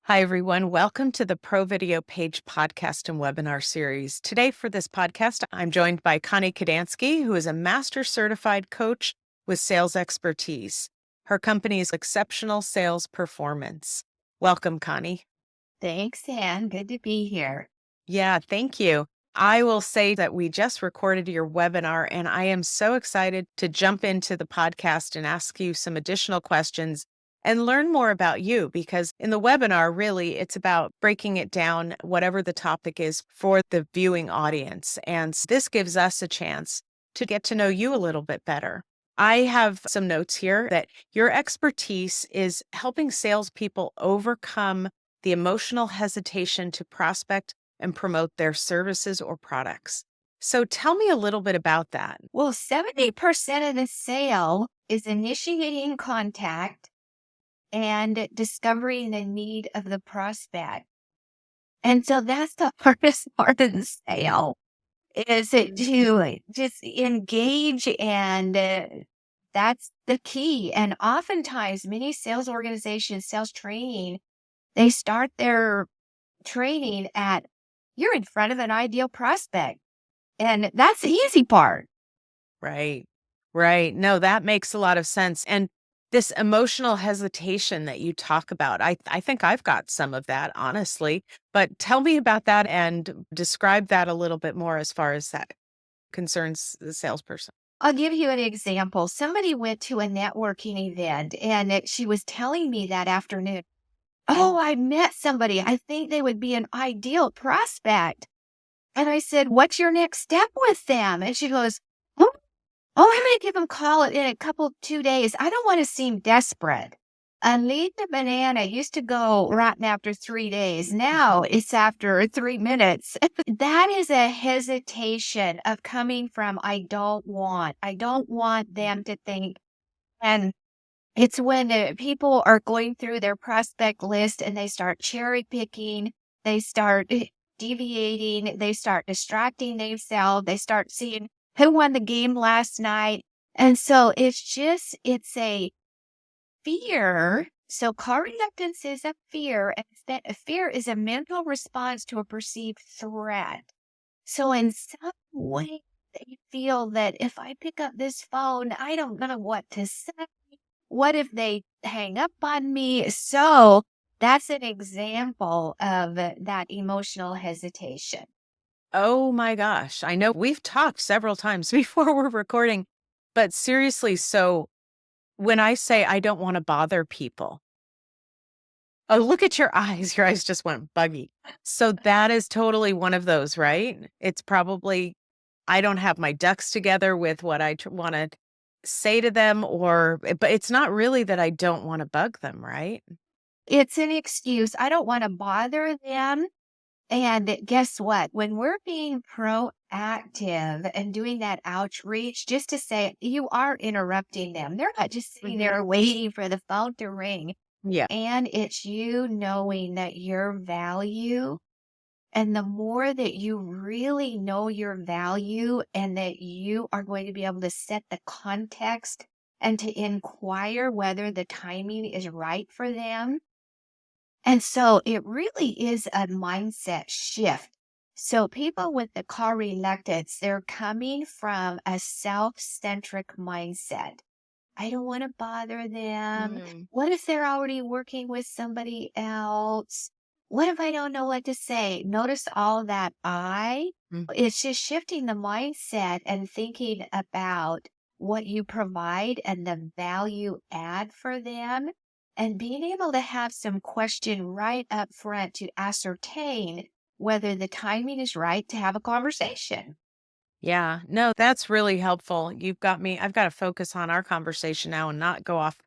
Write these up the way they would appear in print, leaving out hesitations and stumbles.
Hi, everyone. Welcome to the ProVideo Page podcast and webinar series. Today, for this podcast, I'm joined by Connie Kadansky, who is a master certified coach with sales expertise. Her company is Exceptional Sales Performance. Welcome, Connie. Thanks, Anne. Good to be here. Yeah, thank you. I will say that we just recorded your webinar, and I am so excited to jump into the podcast and ask you some additional questions and learn more about you, because in the webinar, really, it's about breaking it down, whatever the topic is for the viewing audience. And this gives us a chance to get to know you a little bit better. I have some notes here that your expertise is helping salespeople overcome the emotional hesitation to prospect and promote their services or products. So tell me a little bit about that. Well, 70% of the sale is initiating contact and discovering the need of the prospect. And so that's the hardest part of the sale is it to just engage and that's the key. And oftentimes many sales organizations, sales training, they start their training at you're in front of an ideal prospect. And that's the easy part. Right. Right. No, that makes a lot of sense. And this emotional hesitation that you talk about, I think I've got some of that, honestly. But tell me about that and describe that a little bit more as far as that concerns the salesperson. I'll give you an example. Somebody went to a networking event and she was telling me that afternoon, oh, I met somebody. I think they would be an ideal prospect. And I said, what's your next step with them? And she goes, oh, I'm going to give them a call in a couple, 2 days. I don't want to seem desperate. Lead the banana used to go rotten after 3 days. Now it's after 3 minutes. That is a hesitation of coming from, I don't want them to think. And it's when people are going through their prospect list and they start cherry picking, they start deviating, they start distracting themselves, they start seeing who won the game last night. And so it's a fear. So car reluctance is a fear, and that a fear is a mental response to a perceived threat. So in some way, they feel that if I pick up this phone, I don't know what to say. What if they hang up on me? So that's an example of that emotional hesitation. Oh my gosh. I know we've talked several times before we're recording, but seriously, so when I say I don't want to bother people, oh, look at your eyes. Your eyes just went buggy. So that is totally one of those, right? It's probably, I don't have my ducks together with what I want to say to them, but it's not really that I don't want to bug them, right? It's an excuse. I don't want to bother them. And guess what? When we're being proactive and doing that outreach, just to say you are interrupting them, they're not just sitting there waiting for the phone to ring. Yeah. And it's you knowing that your value, and the more that you really know your value and that you are going to be able to set the context and to inquire whether the timing is right for them. And so it really is a mindset shift. So people with the car reluctance, they're coming from a self-centric mindset. I don't want to bother them. Mm. What if they're already working with somebody else? What if I don't know what to say? Notice all that Mm. it's just shifting the mindset and thinking about what you provide and the value add for them and being able to have some question right up front to ascertain whether the timing is right to have a conversation. Yeah. No, that's really helpful. You've got me. I've got to focus on our conversation now and not go off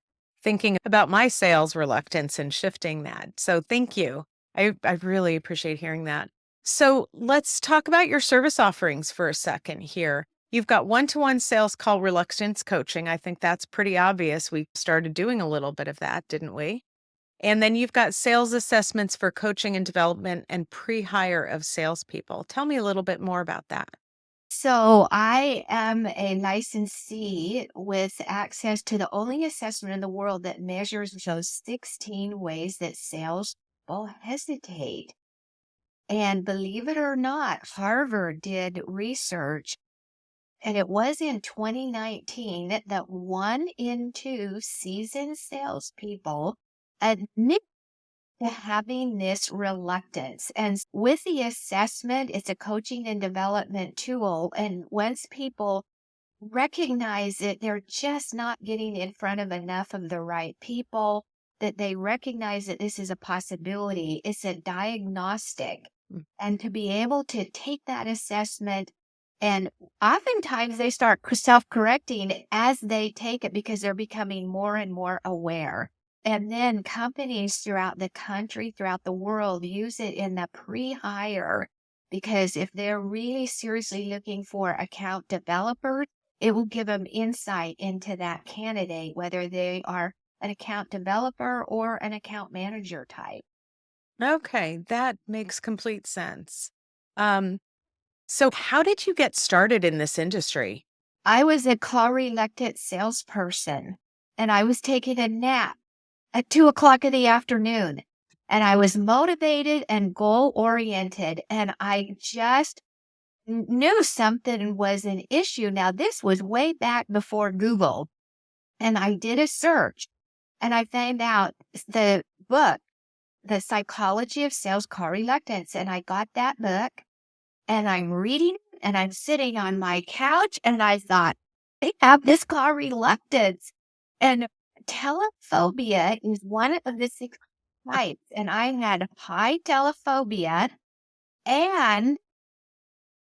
thinking about my sales reluctance and shifting that. So thank you. I really appreciate hearing that. So let's talk about your service offerings for a second here. You've got one-to-one sales call reluctance coaching. I think that's pretty obvious. We started doing a little bit of that, didn't we? And then you've got sales assessments for coaching and development and pre-hire of salespeople. Tell me a little bit more about that. So I am a licensee with access to the only assessment in the world that measures those 16 ways that sales people hesitate. And believe it or not, Harvard did research, and it was in 2019 that 1 in 2 seasoned salespeople admit to having this reluctance. And with the assessment, it's a coaching and development tool. And once people recognize it, they're just not getting in front of enough of the right people, that they recognize that this is a possibility. It's a diagnostic. Mm. And to be able to take that assessment, and oftentimes they start self-correcting as they take it because they're becoming more and more aware. And then companies throughout the country, throughout the world, use it in the pre-hire, because if they're really seriously looking for account developers, it will give them insight into that candidate, whether they are an account developer or an account manager type. Okay, that makes complete sense. Um, so how did you get started in this industry? I was a call reluctant salesperson, and I was taking a nap at 2 o'clock in the afternoon. And I was motivated and goal oriented. And I just knew something was an issue. Now, this was way back before Google. And I did a search, and I found out the book, The Psychology of Sales Call Reluctance. And I got that book, and I'm reading it, and I'm sitting on my couch, and I thought, they have this call reluctance. And telephobia is one of the 6 types. And I had high telephobia and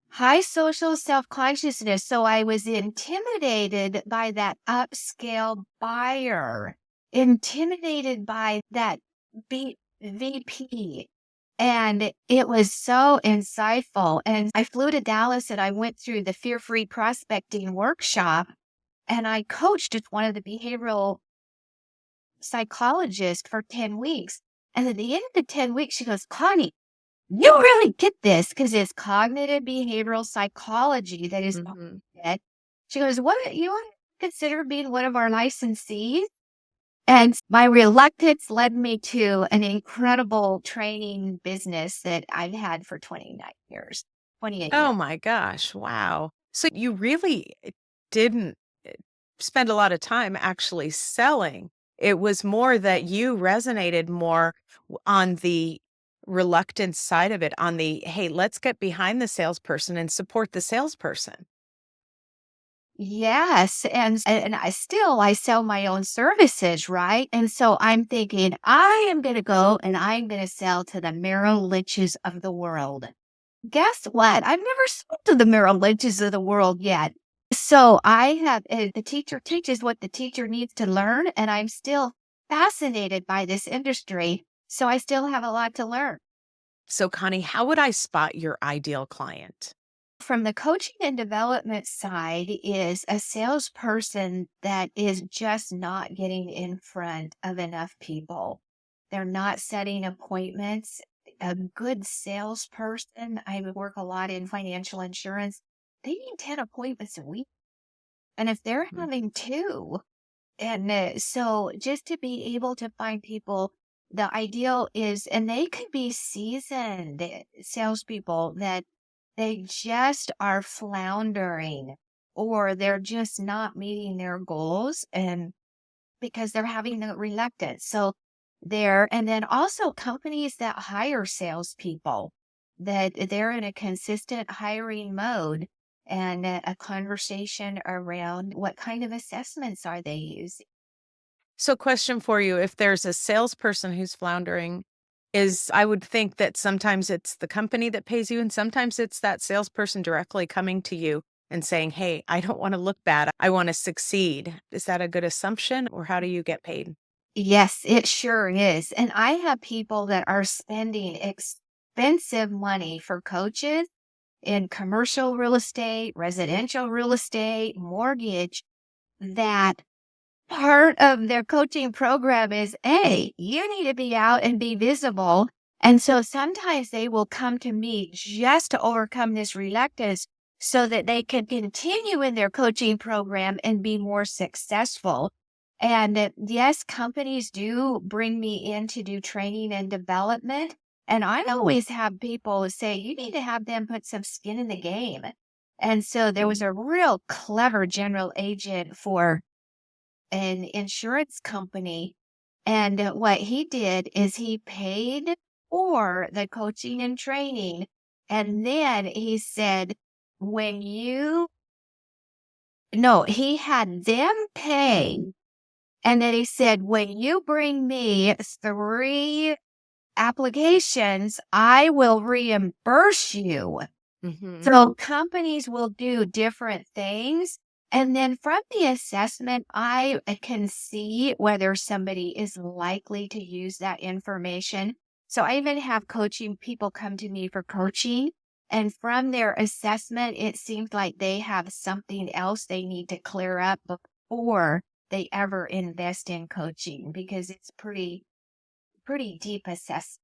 high social self-consciousness. So I was intimidated by that upscale buyer, intimidated by that VP. And it was so insightful. And I flew to Dallas, and I went through the fear-free prospecting workshop, and I coached with one of the behavioral psychologists for 10 weeks. And at the end of the 10 weeks, she goes, "Connie, you really get this," because it's cognitive behavioral psychology that is part Mhm. of it. She goes, "What, you want to consider being one of our licensees?" And my reluctance led me to an incredible training business that I've had for 29 years, 28 Oh years. my gosh, wow. So you really didn't spend a lot of time actually selling. It was more that you resonated more on the reluctant side of it, on the, hey, let's get behind the salesperson and support the salesperson. Yes, and I sell my own services, right? And so I'm thinking, I am going to go and I'm going to sell to the Merrill Lynches of the world. Guess what? I've never sold to the Merrill Lynches of the world yet. So I have the teacher teaches what the teacher needs to learn, and I'm still fascinated by this industry. So I still have a lot to learn. So, Connie, how would I spot your ideal client? From the coaching and development side is a salesperson that is just not getting in front of enough people. They're not setting appointments. A good salesperson, I would work a lot in financial insurance. They need 10 appointments a week. And if they're Mm. having two, and so just to be able to find people, the ideal is, and they could be seasoned salespeople that they just are floundering, or they're just not meeting their goals, and because they're having the reluctance. So and then also companies that hire salespeople, that they're in a consistent hiring mode, and a conversation around what kind of assessments are they using. So, question for you, if there's a salesperson who's floundering, is I would think that sometimes it's the company that pays you, and sometimes it's that salesperson directly coming to you and saying, hey, I don't want to look bad. I want to succeed. Is that a good assumption, or how do you get paid? Yes, it sure is. And I have people that are spending expensive money for coaches in commercial real estate, residential real estate, mortgage, that part of their coaching program is, A, you need to be out and be visible. And so sometimes they will come to me just to overcome this reluctance so that they can continue in their coaching program and be more successful. And yes, companies do bring me in to do training and development. And I always have people say, you need to have them put some skin in the game. And so there was a real clever general agent for an insurance company. And what he did is he paid for the coaching and training. And then he said, when you, no, he had them pay. And then he said, when you bring me 3 applications, I will reimburse you. Hmm. So companies will do different things. And then from the assessment, I can see whether somebody is likely to use that information. So I even have coaching people come to me for coaching. And from their assessment, it seems like they have something else they need to clear up before they ever invest in coaching because it's pretty deep assessment.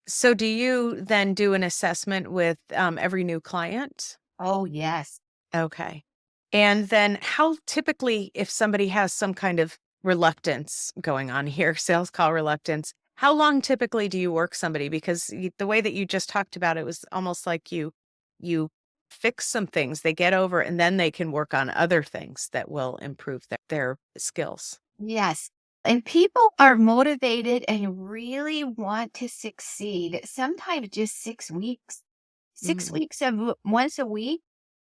So, do you then do an assessment with every new client? Oh, yes. Okay. And then, how typically, if somebody has some kind of reluctance going on here, sales call reluctance, how long typically do you work somebody? Because the way that you just talked about it was almost like you fix some things, they get over, and then they can work on other things that will improve their skills. Yes. And people are motivated and really want to succeed. Sometimes just 6 weeks, six Mm. weeks of once a week.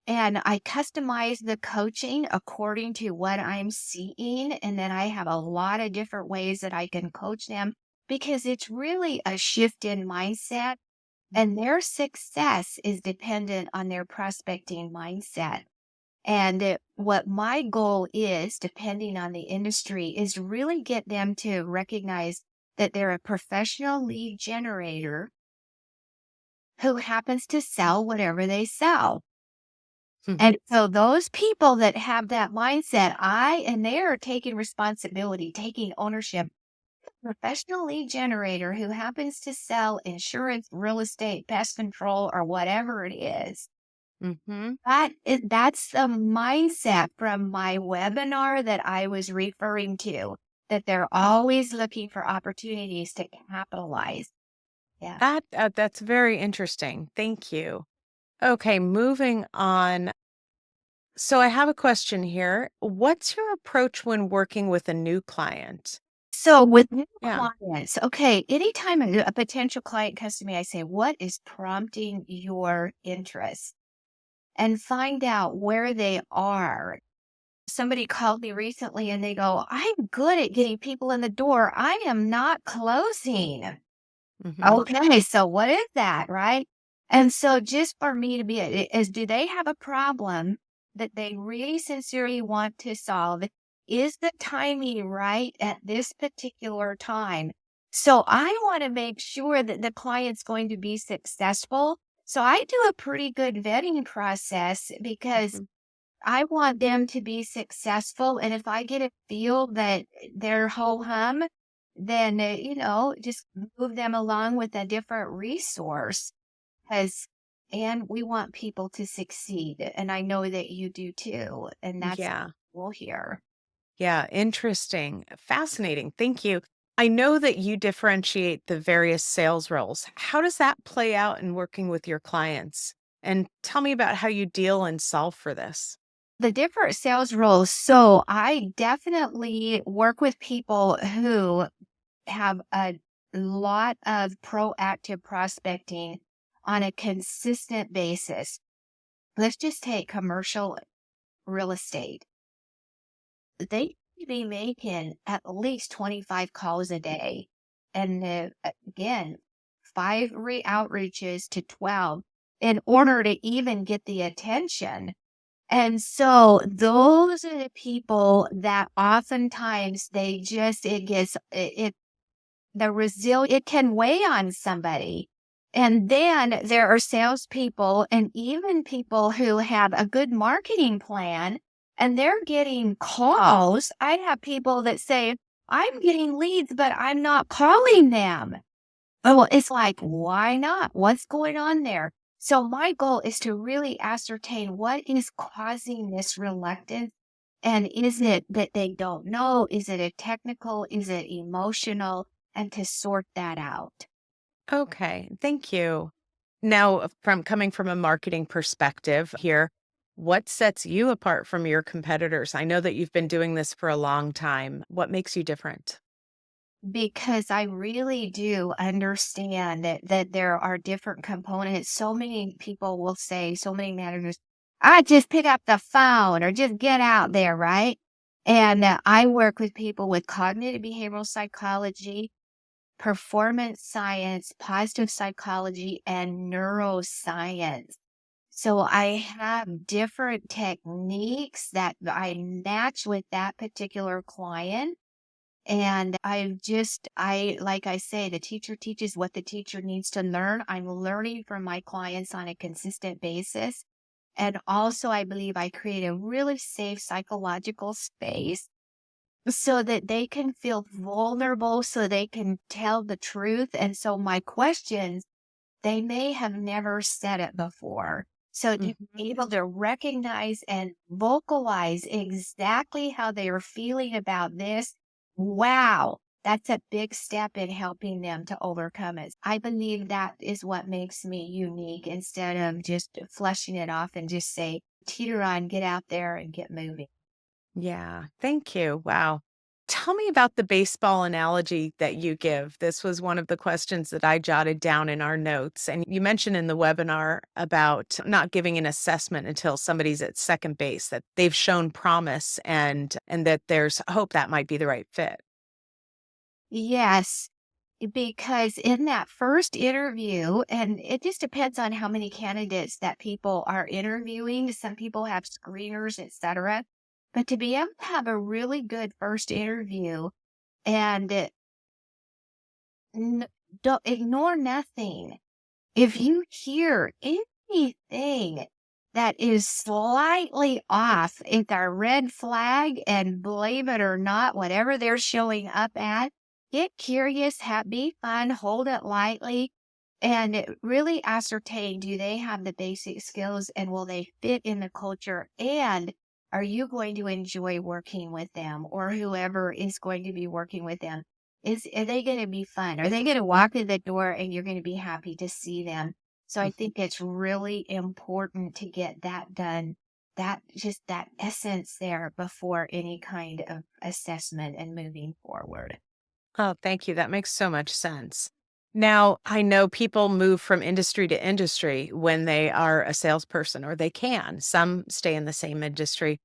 And I customize the coaching according to what I'm seeing. And then I have a lot of different ways that I can coach them because it's really a shift in mindset. And their success is dependent on their prospecting mindset. And what my goal is, depending on the industry, is really get them to recognize that they're a professional lead generator who happens to sell whatever they sell. Hmm. And so those people that have that mindset, and they are taking responsibility, taking ownership. Professional lead generator who happens to sell insurance, real estate, pest control, or whatever it is. Mhm. That's the mindset from my webinar that I was referring to, that they're always looking for opportunities to capitalize. Yeah. That's very interesting. Thank you. Okay, moving on. So I have a question here. What's your approach when working with a new client? So with new Yeah. clients, okay, anytime a potential client comes to me, I say, what is prompting your interest? And find out where they are. Somebody called me recently and they go, I'm good at getting people in the door. I am not closing. Mhm. Okay, so what is that, right? And so just for me to be is do they have a problem that they really sincerely want to solve? Is the timing right at this particular time? So I want to make sure that the client's going to be successful. So I do a pretty good vetting process because Mhm. I want them to be successful, and if I get a feel that they're ho hum, then, just move them along with a different resource. Because, and we want people to succeed, and I know that you do too, and that's Yeah. we'll hear. Yeah, interesting. Fascinating. Thank you. I know that you differentiate the various sales roles. How does that play out in working with your clients? And tell me about how you deal and solve for this. The different sales roles. So I definitely work with people who have a lot of proactive prospecting on a consistent basis. Let's just take commercial real estate. They should be making at least 25 calls a day. And again, 5 outreaches to 12 in order to even get the attention. And so those are the people that oftentimes they just, it gets, it the it can weigh on somebody. And then there are salespeople and even people who have a good marketing plan and they're getting calls. I have people that say, I'm getting leads, but I'm not calling them. Oh, well, it's like, why not? What's going on there? So my goal is to really ascertain what is causing this reluctance And is it that they don't know? Is it a technical? Is it emotional? And to sort that out. Okay, thank you. Now, from coming from a marketing perspective here, what sets you apart from your competitors? I know that you've been doing this for a long time. What makes you different? Because I really do understand that there are different components. So many people will say, so many managers, I just pick up the phone or just get out there, right? And I work with people with cognitive behavioral psychology, performance science, positive psychology, and neuroscience. So I have different techniques that I match with that particular client. And like I say, the teacher teaches what the teacher needs to learn. I'm learning from my clients on a consistent basis. And also, I believe I create a really safe psychological space so that they can feel vulnerable, so they can tell the truth. And so, my questions, they may have never said it before. So, to Mhm. be able to recognize and vocalize exactly how they are feeling about this, wow, that's a big step in helping them to overcome it. I believe that is what makes me unique instead of just flushing it off and just say, teeter on, get out there and get moving. Yeah, thank you. Wow. Tell me about the baseball analogy that you give. This was one of the questions that I jotted down in our notes. And you mentioned in the webinar about not giving an assessment until somebody's at second base, that they've shown promise and that there's hope that might be the right fit. Yes, because in that first interview, and it just depends on how many candidates that people are interviewing. Some people have screeners, etc. But to be able to have a really good first interview and n- don't ignore nothing. If you hear anything that is slightly off, it's a red flag, and believe it or not, whatever they're showing up at, get curious, be fun, hold it lightly, and really ascertain, do they have the basic skills and will they fit in the culture? And are you going to enjoy working with them or whoever is going to be working with them? Are they going to be fun? Are they going to walk in the door and you're going to be happy to see them? So I think it's really important to get that done, that just that essence there before any kind of assessment and moving forward. Oh, thank you. That makes so much sense. Now, I know people move from industry to industry when they are a salesperson, or they can. Some stay in the same industry.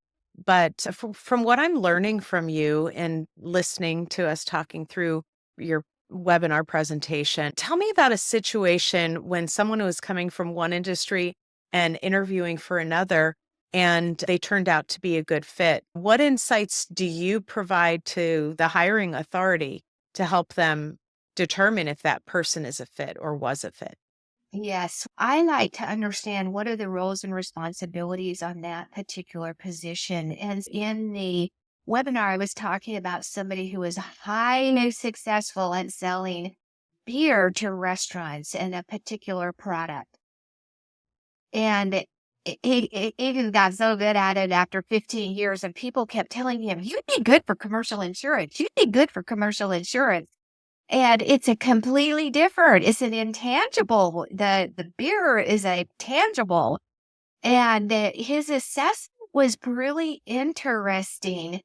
But from what I'm learning from you and listening to us talking through your webinar presentation, tell me about a situation when someone was coming from one industry and interviewing for another, and they turned out to be a good fit. What insights do you provide to the hiring authority to help them determine if that person is a fit or was a fit? Yes, I like to understand what are the roles and responsibilities on that particular position. And in the webinar, I was talking about somebody who was highly successful at selling beer to restaurants and a particular product. And he even got so good at it after 15 years, and people kept telling him, "You'd be good for commercial insurance. You'd be good for commercial insurance." And it's a completely different, it's an intangible. The beer is a tangible. And his assessment was really interesting.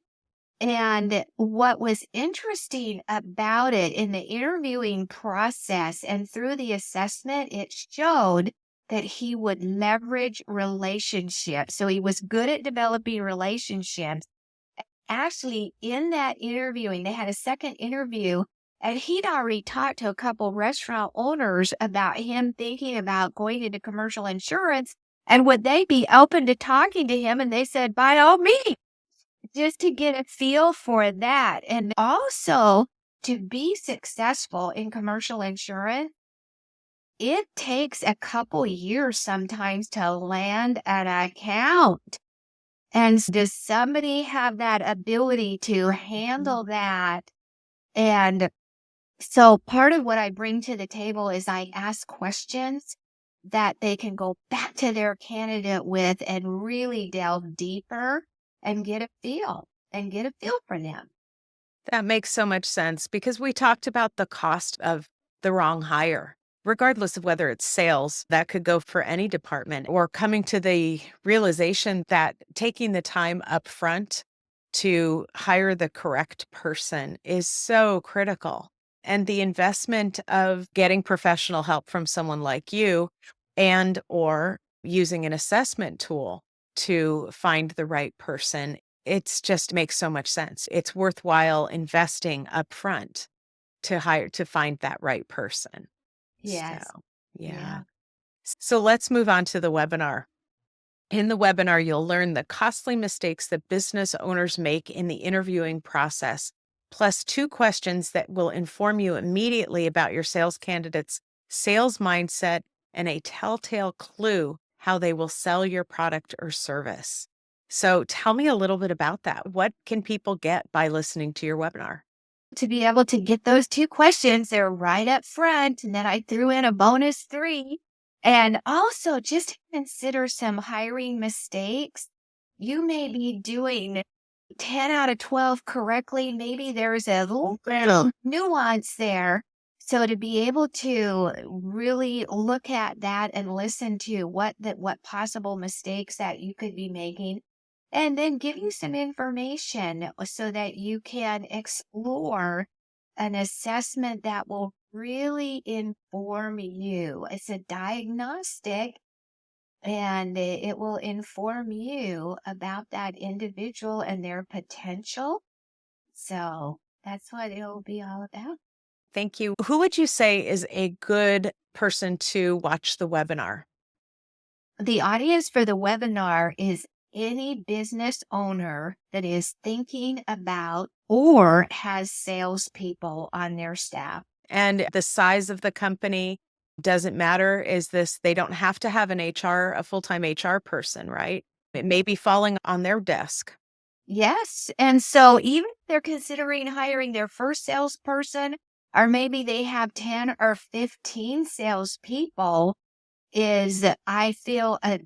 And what was interesting about it in the interviewing process and through the assessment, it showed that he would leverage relationships. So he was good at developing relationships. Actually, in that interviewing, they had a second interview, and he'd already talked to a couple restaurant owners about him thinking about going into commercial insurance. And would they be open to talking to him? And they said, by all means, just to get a feel for that. And also to be successful in commercial insurance, it takes a couple years sometimes to land an account. And does somebody have that ability to handle that? And so part of what I bring to the table is I ask questions that they can go back to their candidate with and really delve deeper. and get a feel for them. That makes so much sense because we talked about the cost of the wrong hire. Regardless of whether it's sales, that could go for any department, or coming to the realization that taking the time up front to hire the correct person is so critical. And the investment of getting professional help from someone like you and or using an assessment tool to find the right person, it's just makes so much sense. It's worthwhile investing upfront to find that right person. So, Yes. yeah. Yeah. So let's move on to the webinar. In the webinar, you'll learn the costly mistakes that business owners make in the interviewing process, plus 2 questions that will inform you immediately about your sales candidate's sales mindset and a telltale clue how they will sell your product or service. So tell me a little bit about that. What can people get by listening to your webinar? To be able to get those 2 questions, they're right up front, and then I threw in a bonus 3. And also just to consider some hiring mistakes. You may be doing 10 out of 12 correctly. Maybe there's a little bit of nuance there. So to be able to really look at that and listen to what possible mistakes that you could be making, and then give you some information so that you can explore an assessment that will really inform you. It's a diagnostic, and it will inform you about that individual and their potential. So that's what it'll be all about. Thank you. Who would you say is a good person to watch the webinar? The audience for the webinar is any business owner that is thinking about or has salespeople on their staff. And the size of the company doesn't matter. Is this, they don't have to have a full-time HR person, right? It may be falling on their desk. Yes. And so even if they're considering hiring their first salesperson, or maybe they have 10 or 15 salespeople, I feel a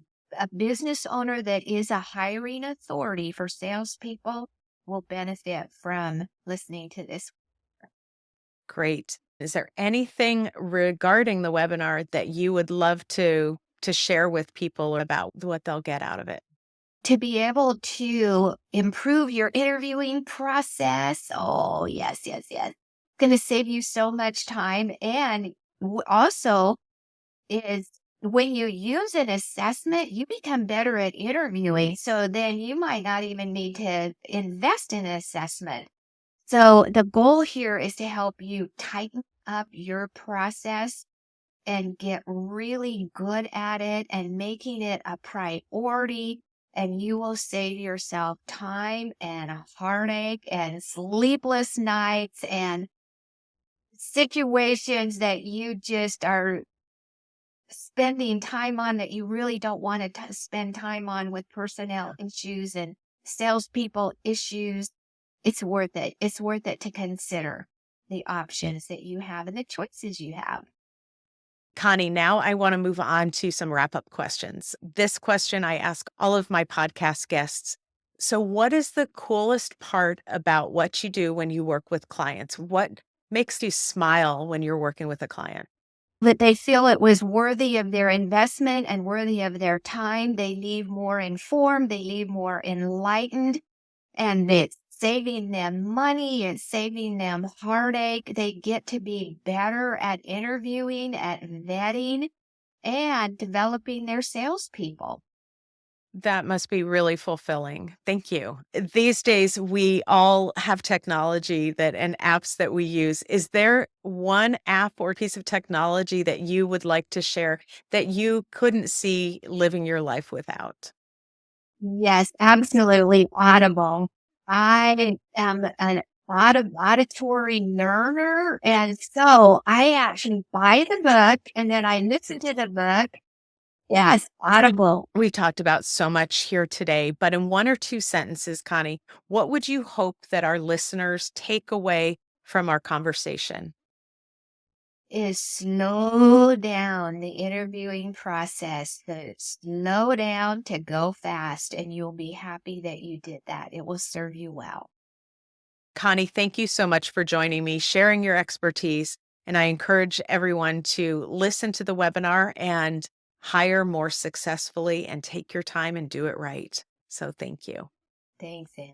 business owner that is a hiring authority for salespeople will benefit from listening to this. Great. Is there anything regarding the webinar that you would love to share with people about what they'll get out of it? To be able to improve your interviewing process. Oh, yes, yes, yes. Going to save you so much time. And also, is when you use an assessment, you become better at interviewing. So then you might not even need to invest in an assessment. So the goal here is to help you tighten up your process and get really good at it and making it a priority. And you will save yourself time and heartache and sleepless nights and situations that you just are spending time on that you really don't want to spend time on with personnel issues and salespeople issues. It's worth it. It's worth it to consider the options that you have and the choices you have. Connie, now I want to move on to some wrap up questions. This question I ask all of my podcast guests. So, what is the coolest part about what you do when you work with clients? What makes you smile when you're working with a client? That they feel it was worthy of their investment and worthy of their time. They leave more informed, they leave more enlightened, and it's saving them money, it's saving them heartache. They get to be better at interviewing, at vetting, and developing their salespeople. That must be really fulfilling. Thank you. These days, we all have technology and apps that we use. Is there one app or piece of technology that you would like to share that you couldn't see living your life without? Yes, absolutely. Audible. I am an auditory learner. And so I actually buy the book and then I listen to the book. Yes, Audible. We talked about so much here today, but in 1 or 2 sentences, Connie, what would you hope that our listeners take away from our conversation? is slow down the interviewing process. Slow down to go fast, and you'll be happy that you did that. It will serve you well. Connie, thank you so much for joining me, sharing your expertise. And I encourage everyone to listen to the webinar and hire more successfully and take your time and do it right. So thank you. Thanks, Anne.